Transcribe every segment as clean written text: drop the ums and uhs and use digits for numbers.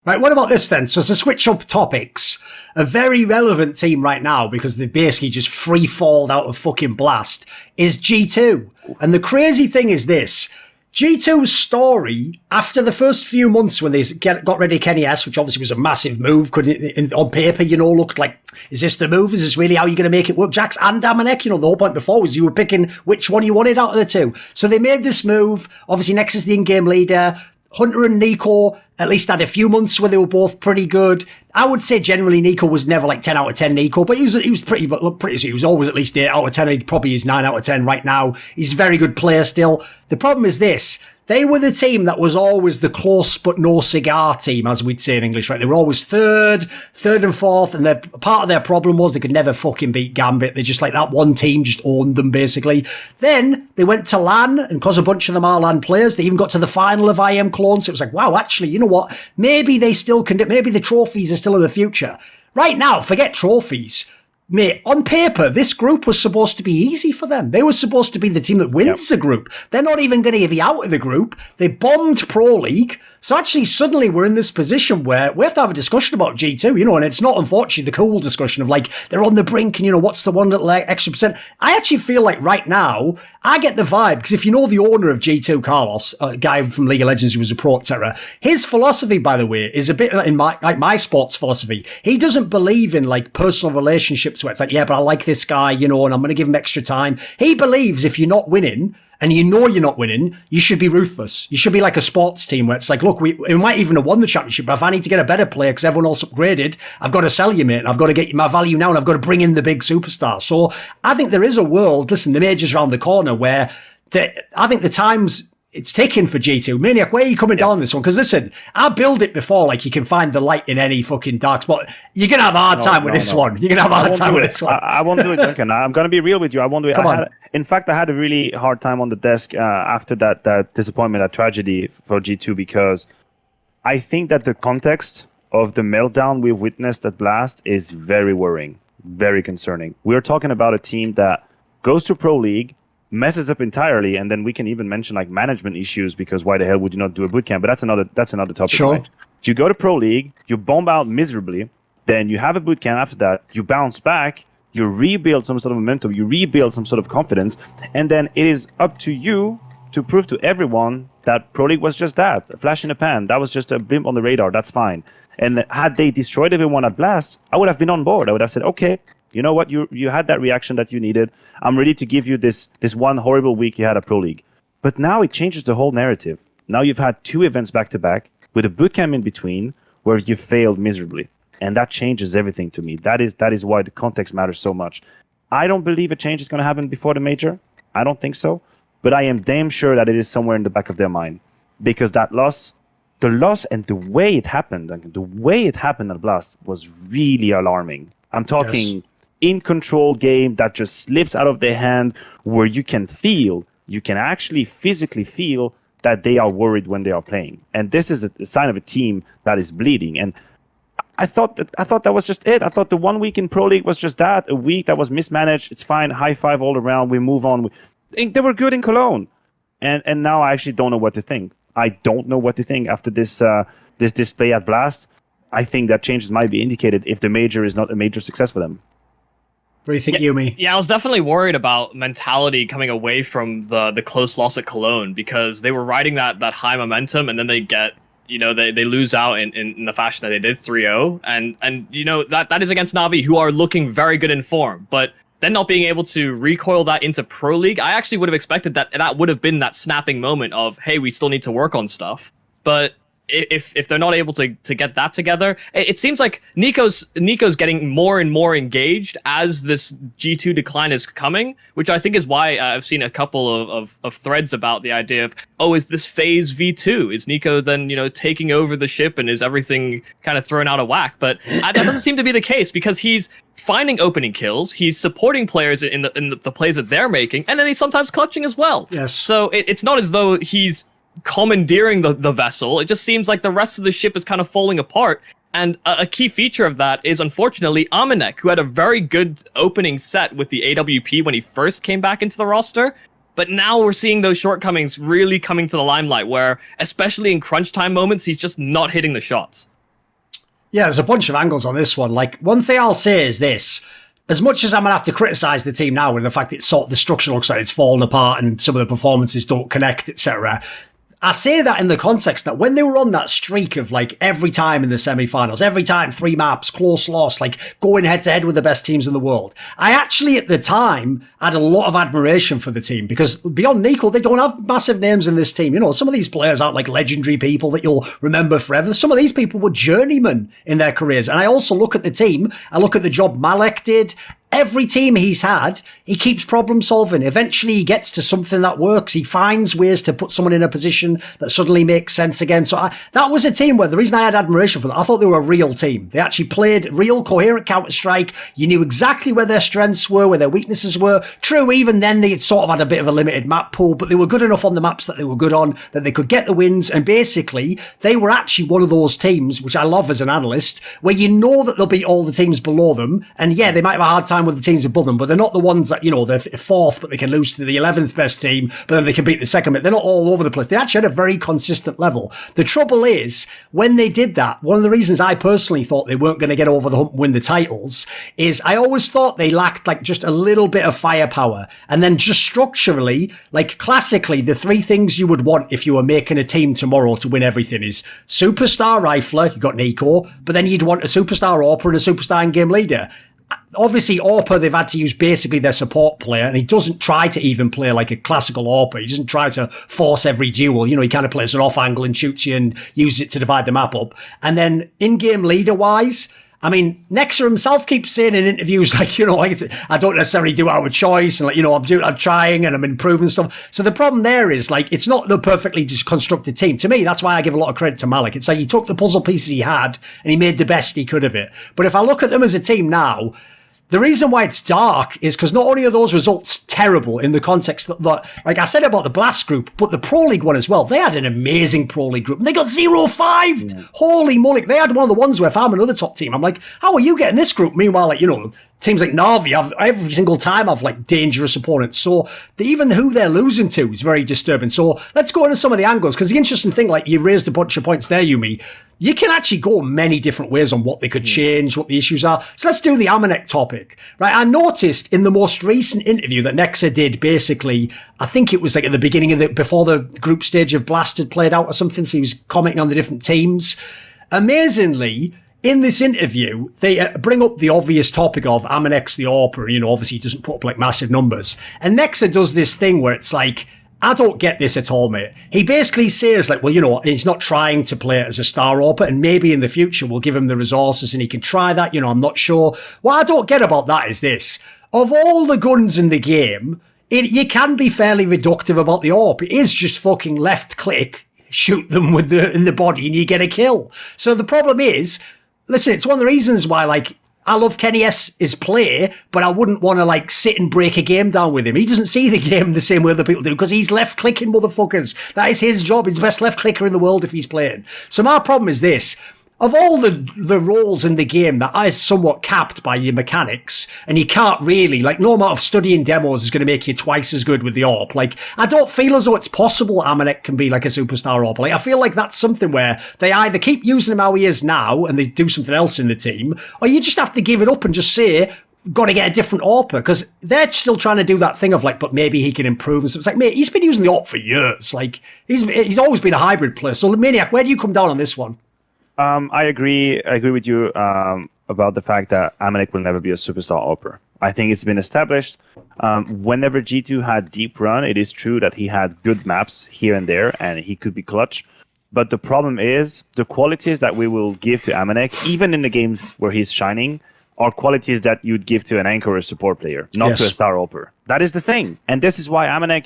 Right, what about this then? So to switch up topics, a very relevant team right now, because they basically just free-falled out of fucking Blast, is G2. And the crazy thing is this. G2's story, after the first few months when they got rid of Kenny S, which obviously was a massive move, on paper, looked like, is this the move? Is this really how you're going to make it work? Jax and Amanek, the whole point before was you were picking which one you wanted out of the two. So they made this move. Obviously, Nex is the in-game leader. Hunter and Niko at least had a few months where they were both pretty good. I would say generally Niko was never like 10 out of 10 Niko, but he was pretty, he was always at least 8 out of 10. He probably is 9 out of 10 right now. He's a very good player still. The problem is this. They were the team that was always the close but no cigar team, as we'd say in English, right? They were always third and fourth, and part of their problem was they could never fucking beat Gambit. They just, like, that one team just owned them, basically. Then they went to LAN, and because a bunch of them are LAN players, they even got to the final of IM Clone, so it was like, wow, actually, you know what? Maybe they still can maybe the trophies are still in the future. Right now, forget trophies. Mate, on paper, this group was supposed to be easy for them. They were supposed to be the team that wins the group. They're not even going to be out of the group. They bombed Pro League. So actually, suddenly we're in this position where we have to have a discussion about G2, and it's not, unfortunately, the cool discussion of, like, they're on the brink and, what's the one little extra percent. I actually feel like right now, I get the vibe, because if you know the owner of G2, Carlos, a guy from League of Legends who was a pro, etc., his philosophy, by the way, is a bit in my sports philosophy. He doesn't believe in, like, personal relationships where it's like, yeah, but I like this guy, and I'm going to give him extra time. He believes if you're not winning, and you're not winning, you should be ruthless. You should be like a sports team where it's like, look, we might even have won the championship, but if I need to get a better player because everyone else upgraded, I've got to sell you, mate, and I've got to get you my value now, and I've got to bring in the big superstar. So I think there is a world, listen, the major's around the corner, where I think the time's it's taken for G2. Maniac, where are you coming down this one? Because listen, I build it before, like you can find the light in any fucking dark spot. You're going to have a hard time with this one. You're going to have a hard time with this one. I won't do it, Duncan. I'm going to be real with you. I won't do it. In fact, I had a really hard time on the desk after that disappointment, that tragedy for G2, because I think that the context of the meltdown we've witnessed at Blast is very worrying, very concerning. We're talking about a team that goes to Pro League, messes up entirely, and then we can even mention like management issues, because why the hell would you not do a bootcamp? But that's another topic. Sure. Right? You go to Pro League, you bomb out miserably, then you have a bootcamp after that, you bounce back, you rebuild some sort of momentum, you rebuild some sort of confidence, and then it is up to you to prove to everyone that Pro League was just that, a flash in the pan. That was just a blimp on the radar. That's fine. And had they destroyed everyone at Blast, I would have been on board. I would have said, okay, you know what? You had that reaction that you needed. I'm ready to give you this one horrible week you had at Pro League. But now it changes the whole narrative. Now you've had 2 events back to back with a bootcamp in between where you failed miserably. And that changes everything to me. That is why the context matters so much. I don't believe a change is going to happen before the major. I don't think so. But I am damn sure that it is somewhere in the back of their mind. Because that loss, and the way it happened at Blast was really alarming. I'm talking in control game that just slips out of their hand, where you can actually physically feel that they are worried when they are playing. And this is a sign of a team that is bleeding. And I thought that was just it. I thought the 1 week in Pro League was just that, a week that was mismanaged. It's fine, high five all around, we move on. They were good in Cologne. And now I actually don't know what to think. I don't know what to think after this display at Blast. I think that changes might be indicated if the major is not a major success for them. What do you think, Yumi? Yeah, I was definitely worried about mentality coming away from the close loss at Cologne, because they were riding that high momentum, and then they get, they lose out in the fashion that they did, 3-0. And that is against Na'Vi, who are looking very good in form. But then not being able to recoil that into Pro League, I actually would have expected that would have been that snapping moment of, hey, we still need to work on stuff. But if they're not able to get that together, it seems like Niko's getting more and more engaged as this G2 decline is coming, which I think is why I've seen a couple of threads about the idea of, is this phase V2? Is Niko then, taking over the ship, and is everything kind of thrown out of whack? But that doesn't seem to be the case, because he's finding opening kills, he's supporting players in the plays that they're making, and then he's sometimes clutching as well. Yes. So it's not as though he's commandeering the vessel. It just seems like the rest of the ship is kind of falling apart. And a key feature of that is, unfortunately, Amanek, who had a very good opening set with the AWP when he first came back into the roster. But now we're seeing those shortcomings really coming to the limelight, where, especially in crunch time moments, he's just not hitting the shots. Yeah, there's a bunch of angles on this one. Like, one thing I'll say is this. As much as I'm going to have to criticise the team now with the fact that sort of the structure looks like it's fallen apart and some of the performances don't connect, etc., I say that in the context that when they were on that streak of like every time in the semi-finals, every time 3 maps, close loss, like going head to head with the best teams in the world, I actually at the time had a lot of admiration for the team because beyond Niko, they don't have massive names in this team. You know, some of these players aren't like legendary people that you'll remember forever. Some of these people were journeymen in their careers. And I also look at the team, I look at the job Malek did. Every team he's had, he keeps problem solving. Eventually he gets to something that works. He finds ways to put someone in a position that suddenly makes sense again. So that was a team where the reason I had admiration for them, I thought they were a real team. They actually played real coherent Counter-Strike. You knew exactly where their strengths were, where their weaknesses were. True, even then they had sort of had a bit of a limited map pool, but they were good enough on the maps that they were good on, that they could get the wins. And basically they were actually one of those teams, which I love as an analyst, where you know that they'll beat all the teams below them. And yeah, they might have a hard time with the teams above them, but they're not the ones that, you know, they're 4th, but they can lose to the 11th best team, but then they can beat the 2nd. They're not all over the place. They actually had a very consistent level. The trouble is, when they did that, one of the reasons I personally thought they weren't going to get over the hump and win the titles is I always thought they lacked like just a little bit of firepower. And then just structurally, like classically, the 3 things you would want if you were making a team tomorrow to win everything is superstar rifler, you got Niko, but then you'd want a superstar awper and a superstar in-game leader. Obviously, awper, they've had to use basically their support player, and he doesn't try to even play like a classical awper. He doesn't try to force every duel. You know, he kind of plays an off angle and shoots you and uses it to divide the map up. And then in-game leader-wise, I mean, Nexa himself keeps saying in interviews, like, you know, like, I don't necessarily do it out of choice, and like, you know, I'm trying and I'm improving stuff. So the problem there is, like, it's not the perfectly just constructed team. To me, that's why I give a lot of credit to Malik. It's like he took the puzzle pieces he had and he made the best he could of it. But if I look at them as a team now, the reason why it's dark is because not only are those results terrible in the context that, like I said about the Blast group, but the Pro League one as well, they had an amazing Pro League group and they got 0-5. Yeah. Holy moly. They had one of the ones where if I'm another top team, I'm like, how are you getting this group? Meanwhile, like, you know, teams like Na'Vi have every single time have like dangerous opponents. So even who they're losing to is very disturbing. So let's go into some of the angles, because the interesting thing, like you raised a bunch of points there, Yumi, you can actually go many different ways on what they could change, what the issues are. So let's do the Amanek topic, right? I noticed in the most recent interview that Nexa did, basically, I think it was like at the beginning of before the group stage of Blast had played out or something. So he was commenting on the different teams. Amazingly, in this interview, they bring up the obvious topic of Amanex the awper. You know, obviously he doesn't put up like massive numbers. And Nexa does this thing where it's like, I don't get this at all, mate. He basically says like, well, you know, he's not trying to play it as a star awper, and maybe in the future we'll give him the resources and he can try that. You know, I'm not sure. What I don't get about that is this. Of all the guns in the game, you can be fairly reductive about the AWP. It is just fucking left click, shoot them with in the body and you get a kill. So the problem is, listen, it's one of the reasons why, like, I love Kenny S.'s play, but I wouldn't want to, like, sit and break a game down with him. He doesn't see the game the same way other people do, because he's left-clicking motherfuckers. That is his job. He's the best left-clicker in the world if he's playing. So my problem is this. Of all the roles in the game that are somewhat capped by your mechanics, and you can't really, like, no amount of studying demos is going to make you twice as good with the AWP. Like, I don't feel as though it's possible Amanek can be like a superstar AWP. Like, I feel like that's something where they either keep using him how he is now and they do something else in the team, or you just have to give it up and just say, got to get a different AWPer, because they're still trying to do that thing of like, but maybe he can improve. And so it's like, mate, he's been using the AWP for years. Like, he's always been a hybrid player. So, Maniac, where do you come down on this one? I agree with you about the fact that Amanek will never be a superstar AWPer. I think it's been established. Whenever G2 had deep run, it is true that he had good maps here and there, and he could be clutch. But the problem is, the qualities that we will give to Amanek, even in the games where he's shining, are qualities that you'd give to an anchor or a support player, not to a star AWPer. That is the thing. And this is why Amanek,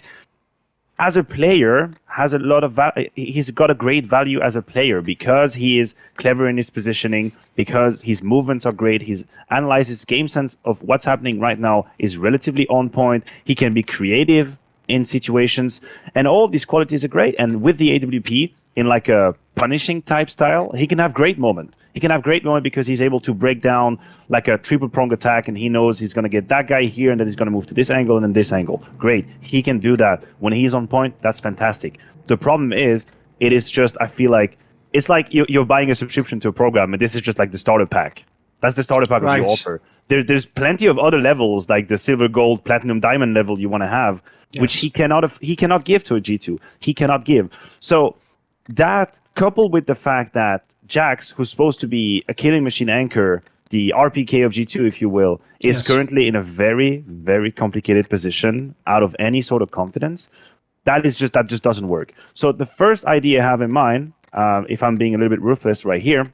as a player, has a lot of value. He's got a great value as a player because he is clever in his positioning, because his movements are great. His analyzes game sense of what's happening right now is relatively on point. He can be creative in situations, and all of these qualities are great. And with the AWP in like a punishing type style, he can have great moment. He can have great moment because he's able to break down like a triple prong attack, and he knows he's going to get that guy here and then he's going to move to this angle and then this angle. Great. He can do that. When he's on point, that's fantastic. The problem is, it is just, I feel like it's like you're buying a subscription to a program, and this is just like the starter pack. That's the starter pack of the offer. There's plenty of other levels, like the silver, gold, platinum, diamond level you want to have, which he cannot give to a G2. He cannot give. So that, coupled with the fact that Jax, who's supposed to be a killing machine anchor, the RPK of G2, if you will, is currently in a very, very complicated position out of any sort of confidence. That just doesn't work. So the first idea I have in mind, if I'm being a little bit ruthless right here,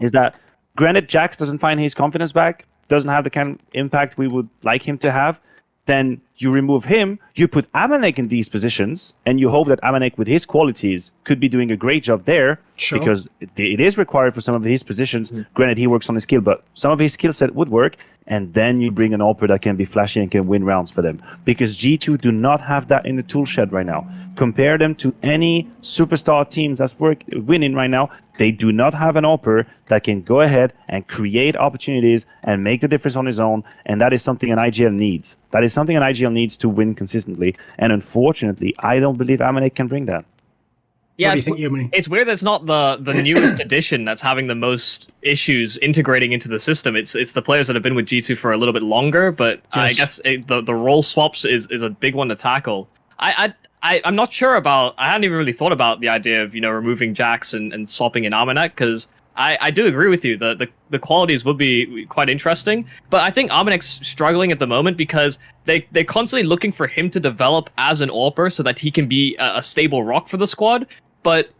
is that granted Jax doesn't find his confidence back, doesn't have the kind of impact we would like him to have, then you remove him, you put Amanek in these positions, and you hope that Amanek with his qualities could be doing a great job there, because it is required for some of his positions. Granted, he works on his skill, but some of his skill set would work, and then you bring an awper that can be flashy and can win rounds for them. Because G2 do not have that in the tool shed right now. Compare them to any superstar teams that's winning right now. They do not have an awper that can go ahead and create opportunities and make the difference on his own, and that is something an IGL needs. That is something an IGL needs to win consistently, and unfortunately, I don't believe Amanek can bring that. Yeah, it's weird that it's not the newest edition that's having the most issues integrating into the system. It's the players that have been with G2 for a little bit longer, but I guess the role swaps is a big one to tackle. I'm not sure about. I hadn't even really thought about the idea of removing Jax and swapping in Amanek, because I do agree with you. The qualities would be quite interesting, but I think Amanek's struggling at the moment because they're constantly looking for him to develop as an awper so that he can be a stable rock for the squad. But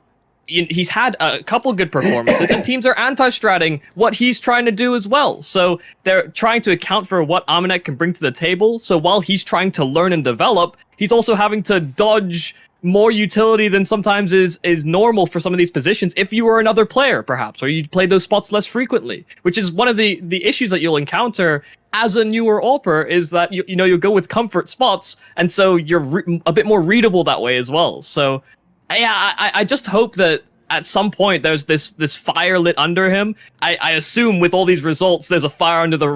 he's had a couple good performances, and teams are anti-stratting what he's trying to do as well. So they're trying to account for what Amanek can bring to the table. So while he's trying to learn and develop, he's also having to dodge more utility than sometimes is normal for some of these positions if you were another player, perhaps, or you play those spots less frequently, which is one of the issues that you'll encounter as a newer awper, is that you'll go with comfort spots, and so you're a bit more readable that way as well. So yeah, I just hope that at some point there's this fire lit under him. I assume with all these results there's a fire under the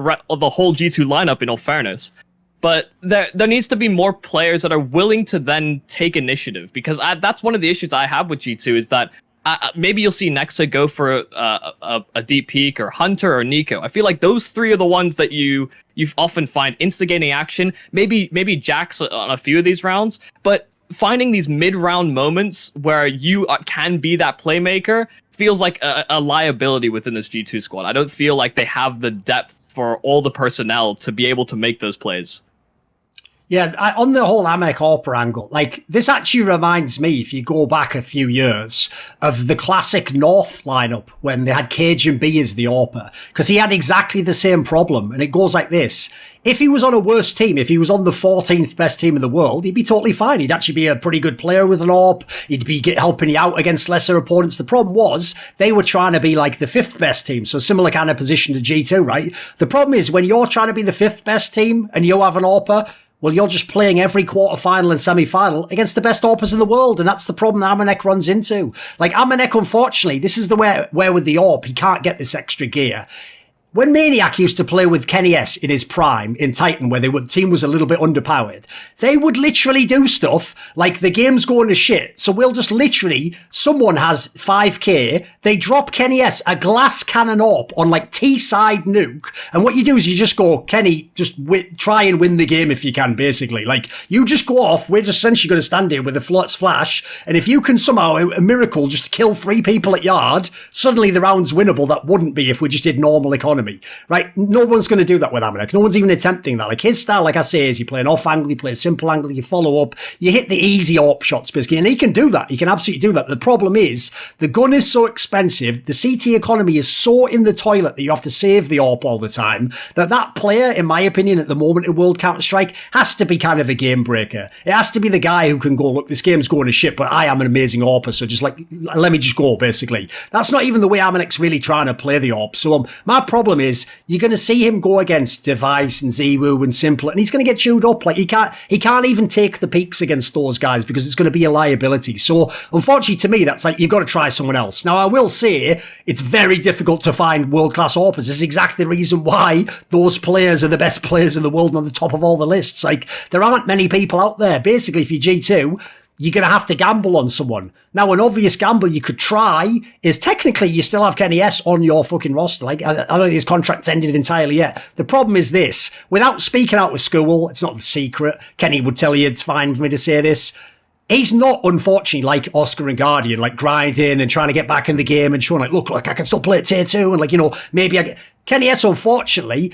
whole G2 lineup, in all fairness. But there needs to be more players that are willing to then take initiative, because that's one of the issues I have with G2, is that maybe you'll see Nexa go for a deep peek, or Hunter, or Niko. I feel like those three are the ones that you often find instigating action. Maybe Jax on a few of these rounds, but finding these mid-round moments where you can be that playmaker feels like a liability within this G2 squad. I don't feel like they have the depth for all the personnel to be able to make those plays. Yeah, on the whole Amanek awper angle, like, this actually reminds me, if you go back a few years, of the classic North lineup when they had KGB as the awper, because he had exactly the same problem, and it goes like this. If he was on a worse team, if he was on the 14th best team in the world, he'd be totally fine. He'd actually be a pretty good player with an AWP. He'd be helping you out against lesser opponents. The problem was they were trying to be like the 5th best team, so similar kind of position to G2, right? The problem is when you're trying to be the 5th best team and you have an AWper, well, you're just playing every quarterfinal and semi-final against the best AWPers in the world, and that's the problem that Amanek runs into. Like, Amanek, unfortunately, this is the where with the AWP, he can't get this extra gear. When Maniac used to play with Kenny S in his prime in Titan, where the team was a little bit underpowered, they would literally do stuff like the game's going to shit. So we'll just literally, someone has 5k, they drop Kenny S a glass cannon AWP on like T-side nuke. And what you do is you just go, Kenny, just try and win the game if you can, basically. Like, you just go off, we're just essentially going to stand here with a flash. And if you can somehow, a miracle, just kill 3 people at yard, suddenly the round's winnable. That wouldn't be if we just did normal economy. Right? No one's going to do that with Amanek. No one's even attempting that. Like, his style, like I say, is you play an off angle, you play a simple angle, you follow up, you hit the easy AWP shots, basically. And he can do that. He can absolutely do that. The problem is, the gun is so expensive, the CT economy is so in the toilet that you have to save the AWP all the time, that player, in my opinion, at the moment in World Counter-Strike, has to be kind of a game breaker. It has to be the guy who can go, look, this game's going to shit, but I am an amazing AWPer, so just like, let me just go, basically. That's not even the way Amanek's really trying to play the AWP. So my problem is, you're going to see him go against Device and Ziwu and Simple, and he's going to get chewed up. Like, he can't even take the peaks against those guys because it's going to be a liability. So unfortunately to me, that's like, you've got to try someone else. Now, I will say it's very difficult to find world-class AWPers. This is exactly the reason why those players are the best players in the world and on the top of all the lists. Like, there aren't many people out there. Basically, if you're G2, you're going to have to gamble on someone. Now, an obvious gamble you could try is technically you still have Kenny S on your fucking roster. Like, I don't think his contract's ended entirely yet. The problem is this, without speaking out with school, it's not a secret. Kenny would tell you it's fine for me to say this. He's not, unfortunately, like Oscar and Guardian, like grinding and trying to get back in the game and showing, like, look, I can still play at tier 2 and, like, maybe Kenny S, unfortunately,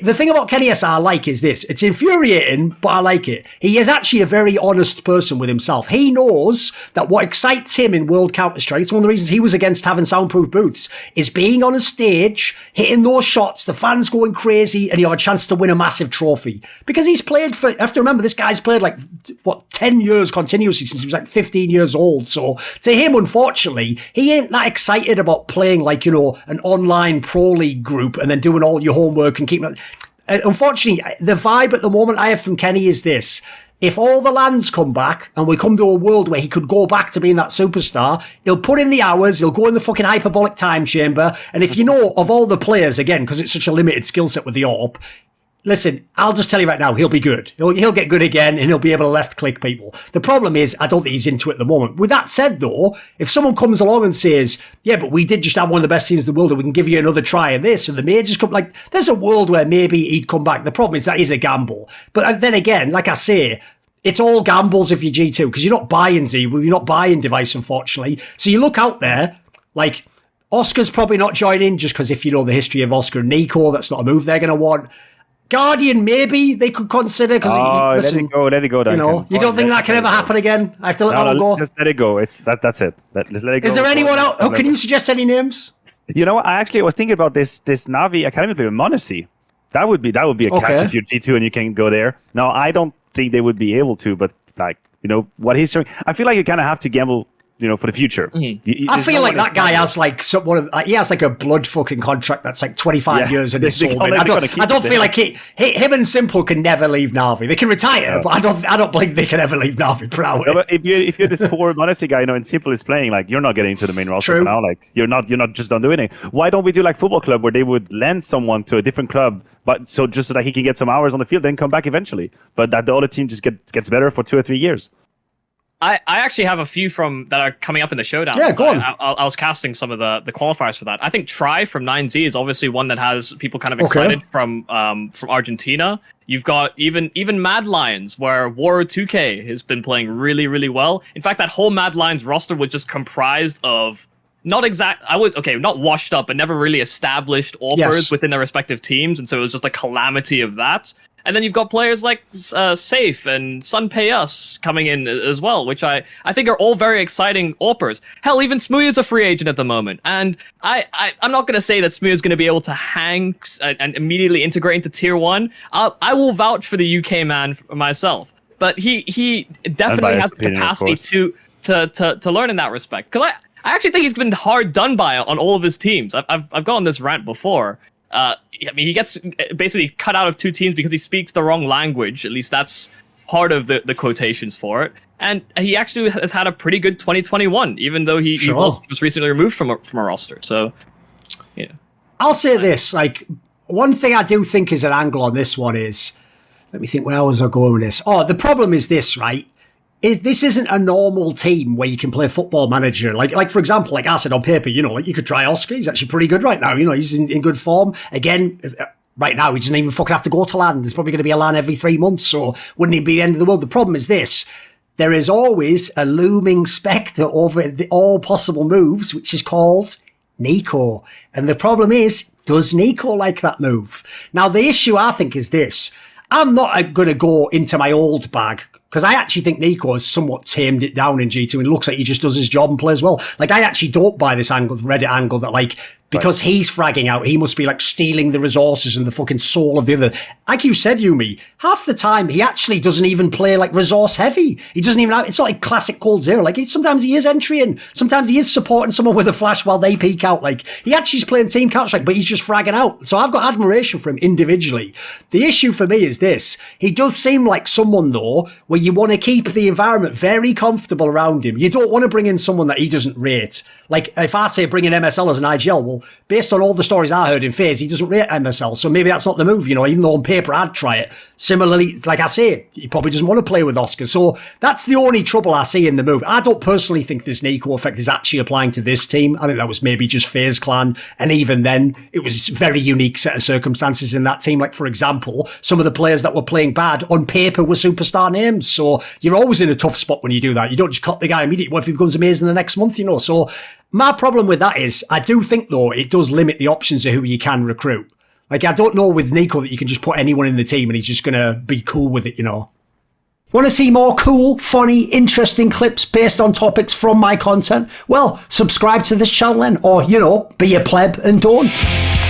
the thing about Kenny S I like is this. It's infuriating, but I like it. He is actually a very honest person with himself. He knows that what excites him in World Counter-Strike, it's one of the reasons he was against having soundproof booths, is being on a stage, hitting those shots, the fans going crazy, and you have a chance to win a massive trophy. Because he's played for, you have to remember, this guy's played 10 years continuously since he was 15 years old. So to him, unfortunately, he ain't that excited about playing an online pro league group and then doing all your homework and keeping it. Unfortunately, the vibe at the moment I have from Kenny is this. If all the lands come back and we come to a world where he could go back to being that superstar, he'll put in the hours, he'll go in the fucking hyperbolic time chamber, and if of all the players, again, because it's such a limited skill set with the AWP, listen, I'll just tell you right now, he'll be good. He'll get good again, and he'll be able to left-click people. The problem is, I don't think he's into it at the moment. With that said, though, if someone comes along and says, yeah, but we did just have one of the best teams in the world, and we can give you another try at this, and the majors come, there's a world where maybe he'd come back. The problem is that is a gamble. But then again, like I say, it's all gambles if you're G2, because you're not buying Z, you're not buying Device, unfortunately. So you look out there, Oscar's probably not joining, just because if you know the history of Oscar and Niko, that's not a move they're going to want. Guardian, maybe they could consider, because let it go. Duncan. You don't think that can ever happen again? I have to let that go. Just let it go. That's it. Let's let it go. Is there anyone else? Can you suggest any names? I was thinking about this Navi Academy player, Monacy. That would be a catch if you're G2 and you can go there. No, I don't think they would be able to, but what he's showing, I feel like you kind of have to gamble. For the future. Mm-hmm. I feel like that guy has he has a blood fucking contract that's 25 years in his soul. I don't feel like him and Simple can never leave Na'Vi. They can retire, but I don't believe they can ever leave Na'Vi proud. No, but if you're this poor Monacy guy, and Simple is playing, you're not getting to the main roster now. You're not just not doing it. Why don't we do football club where they would lend someone to a different club, but just so that he can get some hours on the field, then come back eventually. But that the other team just gets better for 2 or 3 years. I actually have a few that are coming up in the showdown. Yeah, go on. I was casting some of the qualifiers for that. I think Try from 9Z is obviously one that has people kind of excited from Argentina. You've got even Mad Lions, where Warrior 2K has been playing really, really well. In fact, that whole Mad Lions roster was just comprised of not washed up, but never really established AWPers within their respective teams, and so it was just a calamity of that. And then you've got players like Safe and Sun Pay Us coming in as well, which I think are all very exciting AWPers. Hell, even Smooth is a free agent at the moment. And I'm not going to say that Smooth is going to be able to hang and immediately integrate into Tier 1. I will vouch for the UK man myself. But he definitely has the capacity to learn in that respect. Because I actually think he's been hard done by on all of his teams. I've gone on this rant before. He gets basically cut out of 2 teams because he speaks the wrong language. At least that's part of the quotations for it. And he actually has had a pretty good 2021, even though he was recently removed from a roster. So, yeah. I'll say this, one thing I do think is an angle on this one is, let me think, where was I going with this? Oh, the problem is this, right? This isn't a normal team where you can play Football Manager. Like for example, like I said on paper, you could try Oscar. He's actually pretty good right now. He's in good form. Again, right now, he doesn't even fucking have to go to LAN. There's probably going to be a LAN every 3 months, so wouldn't it be the end of the world? The problem is this. There is always a looming spectre over all possible moves, which is called Niko. And the problem is, does Niko like that move? Now, the issue, I think, is this. I'm not going to go into my old bag, because I actually think Niko has somewhat tamed it down in G2 and looks like he just does his job and plays well. I actually don't buy this angle, Reddit angle, that because he's fragging out, he must be stealing the resources and the fucking soul of the other. Like you said, Yumi, half the time he actually doesn't even play resource heavy. He doesn't even it's not classic Cold Zero. Sometimes he is entering, sometimes he is supporting someone with a flash while they peek out. He actually is playing team Counter-Strike, but he's just fragging out. So I've got admiration for him individually. The issue for me is this. He does seem like someone, though, where you want to keep the environment very comfortable around him. You don't want to bring in someone that he doesn't rate. If I say bring in MSL as an IGL, well, example, based on all the stories I heard in FaZe, he doesn't rate MSL. So maybe that's not the move, even though on paper I'd try it. Similarly, like I say, he probably doesn't want to play with Oscar. So that's the only trouble I see in the move. I don't personally think this Niko effect is actually applying to this team. I think that was maybe just FaZe Clan. And even then, it was a very unique set of circumstances in that team. Like, for example, some of the players that were playing bad on paper were superstar names. So you're always in a tough spot when you do that. You don't just cut the guy immediately. What if he becomes amazing the next month, So my problem with that is, I do think, though, it does limit the options of who you can recruit. Like, I don't know with Niko that you can just put anyone in the team and he's just going to be cool with it, Want to see more cool, funny, interesting clips based on topics from my content? Well, subscribe to this channel then, or, be a pleb and don't.